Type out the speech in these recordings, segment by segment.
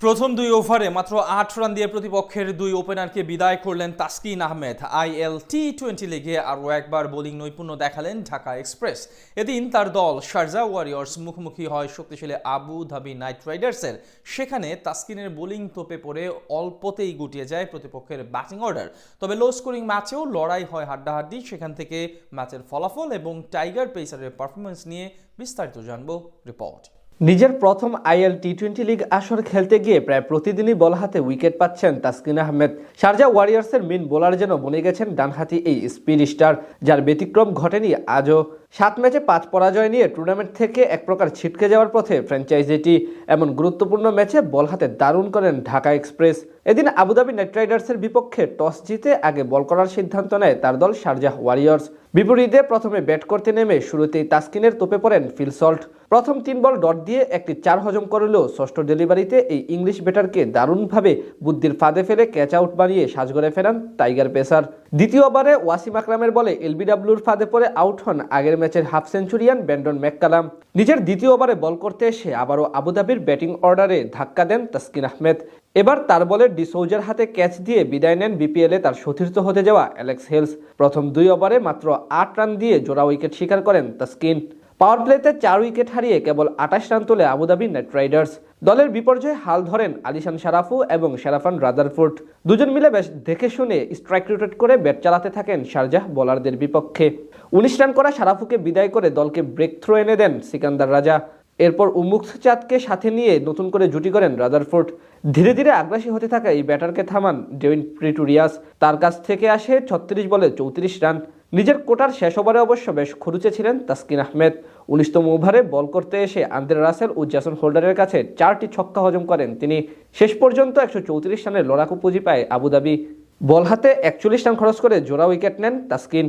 প্রথম দুই ওভারে মাত্র ৮ রান দিয়ে প্রতিপক্ষের দুই ওপেনারকে বিদায় করলেন তাসকিন আহমেদ। আইএল টি-20 লিগে আরও একবার বোলিং নৈপুণ্য দেখালেন ঢাকা এক্সপ্রেস। এদিন তার দল শারজাহ ওয়ারিয়র্স মুখোমুখি হয় শক্তিশালী আবু ধাবি নাইট রাইডার্সের। সেখানে তাসকিনের বোলিং তোপে পড়ে অল্পতেই গুটিয়ে যায় প্রতিপক্ষের ব্যাটিং অর্ডার। তবে লো স্কোরিং ম্যাচেও লড়াই হয় হাড্ডাহাড্ডি। সেখান থেকে ম্যাচের ফলাফল এবং টাইগার পেসারের পারফরমেন্স নিয়ে বিস্তারিত জানবো রিপোর্ট। নিজের প্রথম আইএল টি-20 লিগ আসর খেলতে গিয়ে প্রায় প্রতিদিনই বল হাতে উইকেট পাচ্ছেন তাসকিন আহমেদ। শারজাহ ওয়ারিয়র্সের মেন বোলার যেন বনে গেছেন ডানহাতি এই স্পিড স্টার, যার ব্যতিক্রম ঘটেনি আজও। 7 ম্যাচে 5 পরাজয় নিয়ে টুর্নামেন্ট থেকে এক প্রকার ছিটকে যাওয়ার পথে ফ্র্যাঞ্চাইজিটি। এমন গুরুত্বপূর্ণ ম্যাচে বল হাতে দারুণ করেন ঢাকা এক্সপ্রেস। এদিন আবুধাবি নাইট রাইডার্সের বিপক্ষে টস জিতে আগে বল করার সিদ্ধান্ত নেয় তার দল শারজাহ ওয়ারিয়র্স। বিপরীতে প্রথমে ব্যাট করতে নেমে শুরুতেই তাসকিনের তোপে পড়েন ফিল সল্ট। প্রথম 3 বল ডট দিয়ে একটি 4 হজম করলেও ষষ্ঠ ডেলিভারিতে এই ইংলিশ ব্যাটারকে দারুণভাবে বুদ্ধির ফাঁদে ফেলে ক্যাচ আউট বানিয়ে সাজঘরে ফেরান টাইগার পেসার। দ্বিতীয় ওভারে ওয়াসিম আকরামের বলে এলবিডব্লিউর ফাঁদে পড়ে আউট হন আগের ম্যাচের হাফ সেঞ্চুরিয়ান ব্রেন্ডন ম্যাককালাম। নিজের দ্বিতীয় ওভারে বল করতে এসে আবারও আবুধাবির ব্যাটিং অর্ডারে ধাক্কা দেন তাসকিন আহমেদ। এবার তার বলে ডিসৌজার হাতে ক্যাচ দিয়ে বিদায় নেন বিপিএলে তার সতীর্থ হতে যাওয়া অ্যালেক্স হেলস। প্রথম 2 ওভারে মাত্র 8 রান দিয়ে জোড়া উইকেট শিকার করেন তাসকিন। পাওয়ার প্লেতে 4 উইকেট হারিয়ে কেবল 28 রান তোলে আবুধাবি নাইট রাইডার্স। দলের বিপর্যয়ে হাল ধরেন আলিশান শারাফু এবং শেরাফান রাদারফোর্ড। দুজন মিলে বেশ দেখে শুনে স্ট্রাইক রোটেট করে ব্যাট চালাতে থাকেন শারজাহ বোলারদের বিপক্ষে। 19 রান করা শারাফুকে বিদায় করে দলকে ব্রেক থ্রো এনে দেন সিকান্দার রাজা। এরপর উন্মুক্ত চাঁদকে সাথে নিয়ে নতুন করে জুটি করেন রাদারফোর্ড। ধীরে ধীরে আগ্রাসী হতে থাকা এই ব্যাটারকে থামান ডেভিন প্রিটোরিয়াস। তার কাছ থেকে আসে 36 বলে 34 রান। নিজের কোটার শেষ ওভারে অবশ্য বেশ খরুচে ছিলেন তাসকিন আহমেদ। 19তম ওভারে বল করতে এসে আন্দ্রে রাসেল ও জেসন হোল্ডারের কাছে 4টি ছক্কা হজম করেন তিনি। শেষ পর্যন্ত 134 রানের লড়াকু পুঁজি পায় আবুধাবি। বল হাতে 41 রান খরচ করে জোড়া উইকেট নেন তাসকিন।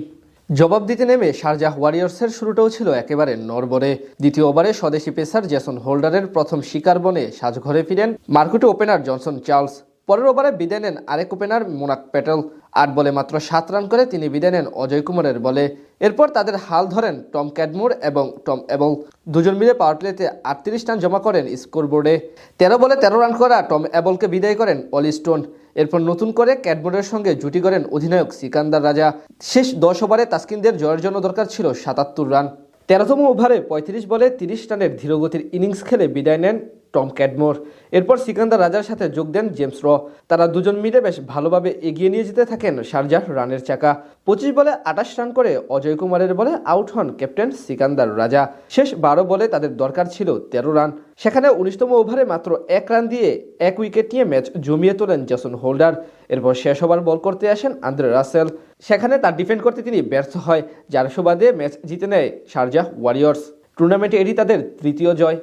জবাব দিতে নেমে শারজাহ ওয়ারিয়র্সের শুরুটাও ছিল একেবারে নড়বড়ে। দ্বিতীয় ওভারে স্বদেশি পেসার জেসন হোল্ডারের প্রথম শিকার বনে সাজঘরে ফিরেন মার্কুটে ওপেনার জনসন চার্লস। পরের ওভারে বিদায় নেন আরেক ওপেনার মোনাক প্যাটেল। 8 বলে মাত্র 7 রান করে তিনি বিদায় নেন অজয় কুমারের বলে। এরপর তাদের হাল ধরেন টম ক্যাডমোর এবং টম এবল। দুজন মিলে পাওয়ার প্লেতে 38 রান জমা করেন স্কোরবোর্ডে। 13 বলে 13 রান করা টম এবলকে বিদায় করেন অলি স্টোন। এরপর নতুন করে ক্যাডমোরের সঙ্গে জুটি করেন অধিনায়ক সিকান্দার রাজা। শেষ 10 ওভারে তাসকিনদের জয়ের জন্য দরকার ছিল 77 রান। 13তম ওভারে 35 বলে 30 রানের ধীরগতির ইনিংস খেলে বিদায় নেন টম ক্যাডমোর। এরপর সিকান্দার রাজার সাথে যোগ দেন জেমস র। তারা দুজন মিলে বেশ ভালোভাবে এগিয়ে নিয়ে যেতে থাকেন শারজাহ রানের চাকা। 25 বলে 28 রান করে অজয় কুমারের বলে আউট হন ক্যাপ্টেন সিকান্দার রাজা। শেষ 12 বলে তাদের দরকার ছিল 13 রান। সেখানে 19তম ওভারে মাত্র 1 রান দিয়ে 1 উইকেট নিয়ে ম্যাচ জমিয়ে তোলেন জেসন হোল্ডার। এরপর শেষ ওভার বল করতে আসেন আন্দ্রে রাসেল। সেখানে তার ডিফেন্ড করতে তিনি ব্যর্থ হয়, যার সুবাদে ম্যাচ জিতে নেয় শারজাহ ওয়ারিয়র্স। টুর্নামেন্টে এটি তাদের তৃতীয় জয়।